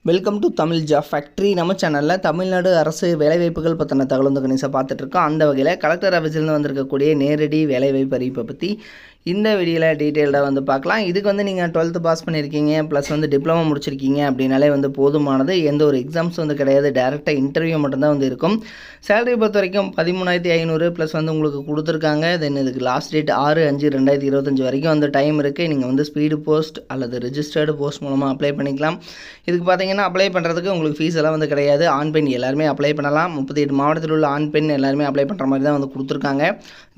Welcome to Tamil job factory. நம்ம சேனலில் தமிழ்நாடு அரசு வேலைவாய்ப்புகள் பற்றின தகவல் வந்து கணிசாக பார்த்துட்ருக்கோம். அந்த வகையில் கலெக்டர் ஆஃபீஸிலேருந்து வந்திருக்கக்கூடிய நேரடி வேலைவாய்ப்பு அறிவிப்பை பற்றி இந்த வீடியோவில் டீட்டெயில்டாக வந்து பார்க்கலாம். இதுக்கு வந்து நீங்கள் 12th பாஸ் பண்ணியிருக்கீங்க ப்ளஸ் வந்து டிப்ளமோ முடிச்சிருக்கீங்க அப்படின்னாலே வந்து போதுமானது. எந்த ஒரு எக்ஸாம்ஸ் வந்து கிடையாது, டேரெக்டாக இன்டர்வியூ மட்டும்தான் வந்து இருக்கும். சேலரி பொறுத்த வரைக்கும் 13,500 ப்ளஸ் வந்து உங்களுக்கு கொடுத்துருக்காங்க. தென் இதுக்கு லாஸ்ட் டேட் 6/5/2025 வரைக்கும் வந்து டைம் இருக்குது. நீங்கள் வந்து ஸ்பீடு போஸ்ட் அல்லது ரிஜிஸ்டர்டு போஸ்ட் மூலமாக அப்ளை பண்ணிக்கலாம். இதுக்கு பார்த்தீங்கன்னா அப்ளை பண்ணுறதுக்கு உங்களுக்கு ஃபீஸ் எல்லாம் வந்து கிடையாது. ஆண் பெண் எல்லாருமே அப்ளை பண்ணலாம். 38 மாவட்டத்தில் உள்ள ஆண் பெண் எல்லாருமே அப்ளை பண்ணுற மாதிரி தான் வந்து கொடுத்துருக்காங்க.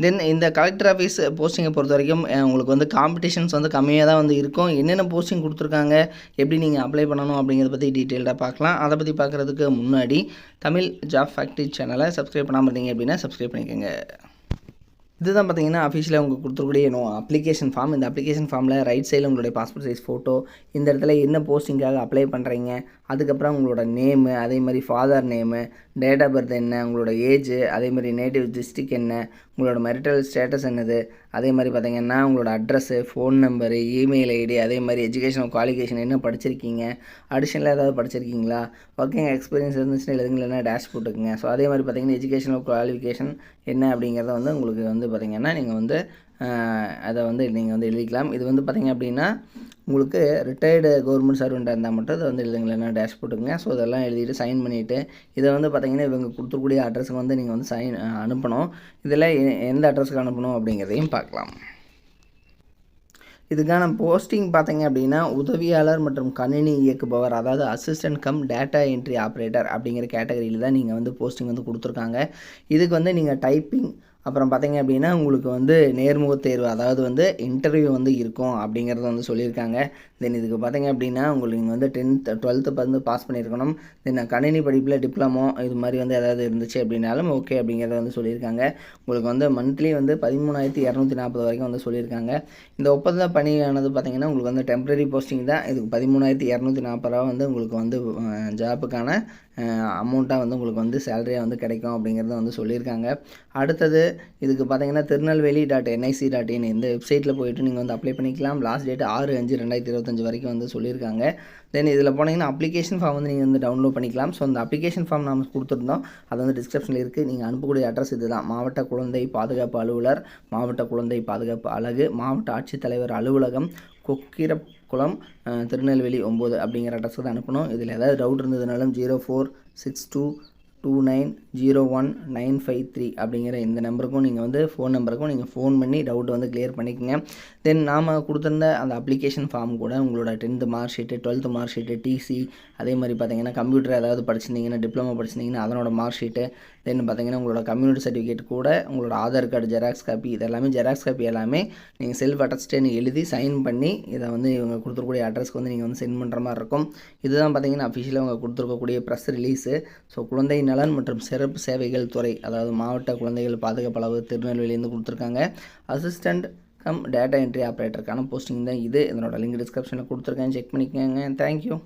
தென் இந்த கலெக்டர் ஆஃபீஸ் போஸ்டிங்கை பொறுத்த வரைக்கும் உங்களுக்கு வந்து காம்படிஷன்ஸ் வந்து கம்மியாக தான் வந்து இருக்கும். என்னென்ன போஸ்டிங் கொடுத்துருக்காங்க, எப்படி நீங்கள் அப்ளை பண்ணணும் அப்படிங்கிறத பற்றி டீட்டெயில்டாக பார்க்கலாம். அதை பற்றி பார்க்குறதுக்கு முன்னாடி தமிழ் ஜாப் ஃபேக்ட்ரி சேனலை சப்ஸ்கிரைப் பண்ணாமல் இருந்தீங்க அப்படின்னா சப்ஸ்கிரைப் பண்ணிக்கோங்க. இதுதான் பார்த்தீங்கன்னா அஃபிஷியலாக உங்களுக்கு கொடுத்துருக்கூடிய அப்ளிகேஷன் ஃபார்ம். இந்த அப்ளிகேஷன் ஃபார்மில் ரைட் சைடில் உங்களுடைய பாஸ்போர்ட் சைஸ் ஃபோட்டோ, இந்த இடத்துல என்ன போஸ்டிங்காக அப்ளை பண்ணுறீங்க, அதுக்கப்புறம் உங்களோட நேமு, அதே மாதிரி father name, date of birth என்ன, உங்களோட ஏஜ், அதே மாதிரி நேட்டிவ் டிஸ்ட்ரிக் என்ன, உங்களோட மெரிட்டல் ஸ்டேட்டஸ் என்னது, அதே மாதிரி பார்த்தீங்கன்னா உங்களோட address, phone number, email ID, அதே மாதிரி எஜுகேஷனல் குவாலிஃபிகேஷன் என்ன படிச்சிருக்கீங்க, அடிஷனலாக ஏதாவது படிச்சிருக்கீங்களா, ஒர்க்கிங் எக்ஸ்பீரியன்ஸ் இருந்துச்சுன்னா எழுதுங்களா டேஷ் போட்டுக்குங்க. ஸோ அதே மாதிரி பார்த்தீங்கன்னா எஜுகேஷனல் குவாலிஃபிகேஷன் என்ன அப்படிங்கிறத வந்து உங்களுக்கு வந்து பார்த்திங்கன்னா நீங்கள் வந்து அதை வந்து நீங்கள் வந்து எழுதிக்கலாம். இது வந்து பார்த்திங்க அப்படின்னா உங்களுக்கு ரிட்டையர்டு கவர்மெண்ட் சர்வெண்ட்டாக இருந்தால் மட்டும் அதை வந்து எழுதுங்களேன்னா டேஷ் போட்டுக்குங்க. ஸோ இதெல்லாம் எழுதிட்டு சைன் பண்ணிவிட்டு இதை வந்து பார்த்திங்கன்னா இவங்க கொடுத்துருக்கூடிய அட்ரஸுக்கு வந்து நீங்கள் வந்து அனுப்பணும். இதில் எந்த அட்ரஸுக்கு அனுப்பணும் அப்படிங்கிறதையும் பார்க்கலாம். இதுக்கான போஸ்டிங் பார்த்தீங்க அப்படின்னா உதவியாளர் மற்றும் கணினி இயக்குபவர், அதாவது assistant come data entry operator அப்படிங்கிற கேட்டகரியில் தான் நீங்கள் வந்து போஸ்டிங் வந்து கொடுத்துருக்காங்க. இதுக்கு வந்து நீங்கள் டைப்பிங், அப்புறம் பார்த்தீங்க அப்படின்னா உங்களுக்கு வந்து நேர்முகத் தேர்வு, அதாவது வந்து இன்டர்வியூ வந்து இருக்கும் அப்படிங்கிறத வந்து சொல்லியிருக்காங்க. தென் இதுக்கு பார்த்தீங்க அப்படின்னா உங்களுக்கு நீங்கள் வந்து 10th 12th வந்து பாஸ் பண்ணியிருக்கணும். தென் கணினி படிப்பில் டிப்ளமோ இது மாதிரி வந்து ஏதாவது இருந்துச்சு அப்படின்னாலும் ஓகே அப்படிங்கிறத வந்து சொல்லியிருக்காங்க. உங்களுக்கு வந்து மந்த்லி வந்து 13,240 வரைக்கும் வந்து சொல்லியிருக்காங்க. இந்த ஒப்பந்த பணியானது பார்த்திங்கன்னா உங்களுக்கு வந்து டெம்பரரி போஸ்டிங் தான். இதுக்கு 13,240 வந்து உங்களுக்கு வந்து ஜாப்புக்கான அமௌண்ட்டாக வந்து உங்களுக்கு வந்து சேலரியாக வந்து கிடைக்கும் அப்படிங்கிறத வந்து சொல்லியிருக்காங்க. அடுத்தது இதுக்கு பார்த்தீங்கன்னா திருநெல்வேலி.nic.in இந்த வெப்சைட்டில் போய்ட்டு நீங்கள் வந்து அப்ளை பண்ணிக்கலாம். லாஸ்ட் டேட் 6/5/2025 வரைக்கும் வந்து சொல்லியிருக்காங்க. தென் இதில் போனீங்கன்னா அப்ளிகேஷன் ஃபார்ம் வந்து நீங்கள் வந்து டவுன்லோட் பண்ணிக்கலாம். ஸோ அந்த அப்ளிகேஷன் ஃபார்ம் நம்ம கொடுத்துருந்தோம், அது வந்து டிஸ்கிரிப்ஷனில் இருக்குது. நீங்கள் அனுப்பக்கூடிய அட்ரஸ் இது தான்: மாவட்ட குழந்தை பாதுகாப்பு அலுவலர், மாவட்ட குழந்தை பாதுகாப்பு அலகு, மாவட்ட ஆட்சித்தலைவர் அலுவலகம், கொக்கிரக்குளம், திருநெல்வேலி 9 அப்படிங்கிற அட்ரஸுக்கு தான் அனுப்பணும். இதில் ஏதாவது டவுட் இருந்ததுனாலும் 0462291953 அப்படிங்கிற இந்த நம்பருக்கும் நீங்கள் வந்து ஃபோன் நம்பருக்கும் நீங்கள் ஃபோன் பண்ணி டவுட் வந்து கிளியர் பண்ணிக்கோங்க. தென் நாம் கொடுத்துருந்த அந்த அப்ளிகேஷன் ஃபார்ம் கூட உங்களோட 10th mark sheet, 12th mark sheet, TC, அதே மாதிரி பார்த்தீங்கன்னா கம்ப்யூட்டர் ஏதாவது படிச்சிருந்தீங்கன்னா, டிப்ளமோ படிச்சிருந்தீங்கன்னா அதனோட மார்க் ஷீட்டு, தென் பார்த்தீங்கன்னா உங்களோட கம்யூனிட்டி சர்டிஃபிகேட் கூட உங்களோட ஆதார் கார்டு ஜெராக்ஸ் காப்பி, இதெல்லாமே ஜெராக்ஸ் காப்பி எல்லாமே நீங்கள் செல்ஃப் அட்டஸ்டேன்னு எழுதி சைன் பண்ணி இதை வந்து இவங்க கொடுத்துருக்கூடிய அட்ரஸ்க்கு வந்து நீங்கள் வந்து சென்ட் பண்ணுற மாதிரி இருக்கும். இதுதான் பார்த்தீங்கன்னா அஃபிஷியலாக அவங்க கொடுத்துருக்கக்கூடிய ப்ரெஸ் ரிலீஸு. ஸோ குழந்தை நலன் மற்றும் சிறப்பு சேவைகள் துறை, அதாவது மாவட்ட குழந்தைகள் பாதுகாப்பு அலுவலர் திருநெல்வேலியிலேருந்து கொடுத்துருக்காங்க. அசிஸ்டண்ட் கம் டேட்டா என்ட்ரி ஆப்ரேட்டருக்கான போஸ்டிங் தான் இது. இதனோட லிங்க் டிஸ்கிரிப்ஷனில் கொடுத்துருக்கேன், செக் பண்ணிக்கோங்க. தேங்க்யூ.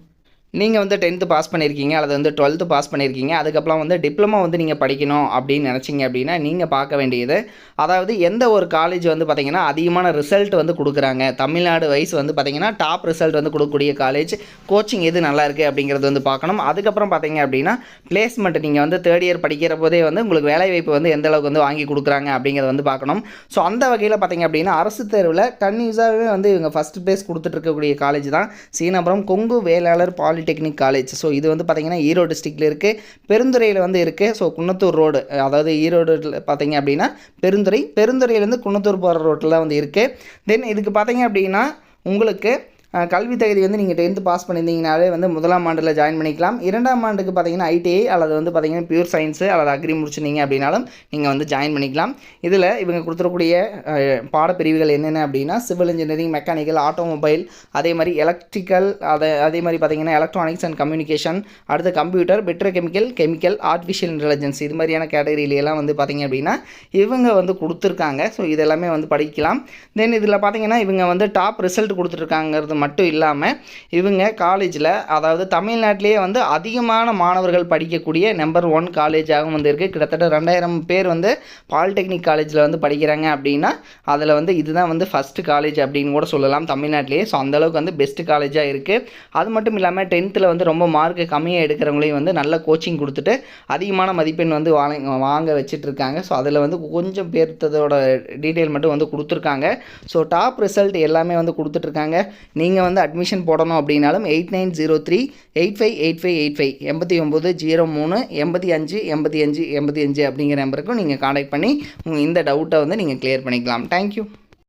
நீங்கள் வந்து 10th பாஸ் பண்ணியிருக்கீங்க அல்லது வந்து 12th பாஸ் பண்ணியிருக்கீங்க, அதுக்கப்புறம் வந்து டிப்ளமோ வந்து நீங்கள் படிக்கணும் அப்படின்னு நினச்சிங்க அப்படின்னா நீங்கள் பார்க்க வேண்டியது, அதாவது எந்த ஒரு காலேஜ் வந்து பார்த்திங்கன்னா அதிகமான ரிசல்ட் வந்து கொடுக்குறாங்க, தமிழ்நாடு வைஸ் வந்து பார்த்திங்கன்னா டாப் ரிசல்ட் வந்து கொடுக்கக்கூடிய காலேஜ், கோச்சிங் எது நல்லா இருக்குது அப்படிங்கிறது வந்து பார்க்கணும். அதுக்கப்புறம் பார்த்திங்க அப்படின்னா பிளேஸ்மெண்ட், நீங்கள் வந்து 3rd இயர் படிக்கிற போதே வந்து உங்களுக்கு வேலைவாய்ப்பு வந்து எந்த அளவுக்கு வந்து வாங்கி கொடுக்குறாங்க அப்படிங்கிறத வந்து பார்க்கணும். ஸோ அந்த வகையில் பார்த்திங்க அப்படின்னா அரசு தேர்வில் கன்யூஸாகவே வந்து இவங்க ஃபஸ்ட் ப்ளேஸ் கொடுத்துட்ருக்கக்கூடிய காலேஜ் தான் Seenapuram Kongu Vellalar polytechnic college. So இது வந்து பார்த்திங்கன்னா ஈரோடு டிஸ்ட்ரிக்டில் இருக்குது, பெருந்துறையில் வந்து இருக்குது. ஸோ குன்னத்தூர் ரோடு, அதாவது ஈரோடு பார்த்திங்க அப்படின்னா பெருந்துறையிலேருந்து குன்னத்தூர் போகிற ரோட்டில் தான் வந்து இருக்குது. தென் இதுக்கு பார்த்திங்க அப்படின்னா உங்களுக்கு கல்வி தகுதி வந்து நீங்கள் 10th பாஸ் பண்ணியிருந்தீங்கனாலே வந்து 1ஆம் ஆண்டில் ஜாயின் பண்ணிக்கலாம். 2ஆம் ஆண்டுக்கு பார்த்தீங்கன்னா ஐடிஐ அல்லது வந்து பார்த்திங்கன்னா பியூர் சயின்ஸு அல்லது அக்ரி முடிச்சிருந்தீங்க அப்படின்னாலும் நீங்கள் வந்து ஜாயின் பண்ணிக்கலாம். இதில் இவங்க கொடுத்துருக்கூடிய பாடப்பிரிவுகள் என்னென்ன அப்படின்னா சிவில் இன்ஜினியரிங், மெக்கானிக்கல், ஆட்டோமொபைல், அதே மாதிரி எலக்ட்ரிக்கல், அதே மாதிரி பார்த்திங்கன்னா எலக்ட்ரானிக்ஸ் அண்ட் கம்யூனிகேஷன், அடுத்து கம்ப்யூட்டர், கெமிக்கல், ஆர்டிஃபிஷியல் இன்டெலிஜென்ஸ், இது மாதிரியான கேட்டகரியிலெல்லாம் வந்து பார்த்திங்க அப்படின்னா இவங்க வந்து கொடுத்துருக்காங்க. ஸோ இதெல்லாமே வந்து படிக்கலாம். தென் இதில் பார்த்திங்கன்னா இவங்க வந்து டாப் ரிசல்ட் கொடுத்துருக்காங்கிறது மட்டும் இல்லாமல் இவங்க காலேஜில் அதாவது தமிழ்நாட்டிலேயே வந்து அதிகமான மாணவர்கள் படிக்கக்கூடிய நம்பர் 1 காலேஜாகவும் வந்து இருக்குது. கிட்டத்தட்ட 2000 பேர் வந்து பாலிடெக்னிக் காலேஜில் வந்து படிக்கிறாங்க அப்படின்னா அதில் வந்து இதுதான் வந்து ஃபஸ்ட்டு காலேஜ் அப்படின்னு கூட சொல்லலாம் தமிழ்நாட்டிலேயே. ஸோ அந்தளவுக்கு வந்து பெஸ்ட்டு காலேஜாக இருக்குது. அது மட்டும் இல்லாமல் 10th வந்து ரொம்ப மார்க்கு கம்மியாக எடுக்கிறவங்களையும் வந்து நல்ல கோச்சிங் கொடுத்துட்டு அதிகமான மதிப்பெண் வந்து வாங்க வச்சிட்ருக்காங்க. ஸோ அதில் வந்து கொஞ்சம் பேர்த்ததோட டீட்டெயில் மட்டும் வந்து கொடுத்துருக்காங்க. ஸோ டாப் ரிசல்ட் எல்லாமே வந்து கொடுத்துட்ருக்காங்க. நீங்கள் வந்து அட்மிஷன் போடணும் அப்படின்னாலும் 8903-858585 8903-858585 அப்படிங்கிற நம்பருக்கும் நீங்கள் கான்டாக்ட் பண்ணி இந்த டவுட்டை வந்து நீங்கள் கிளியர் பண்ணிக்கலாம். தேங்க்யூ.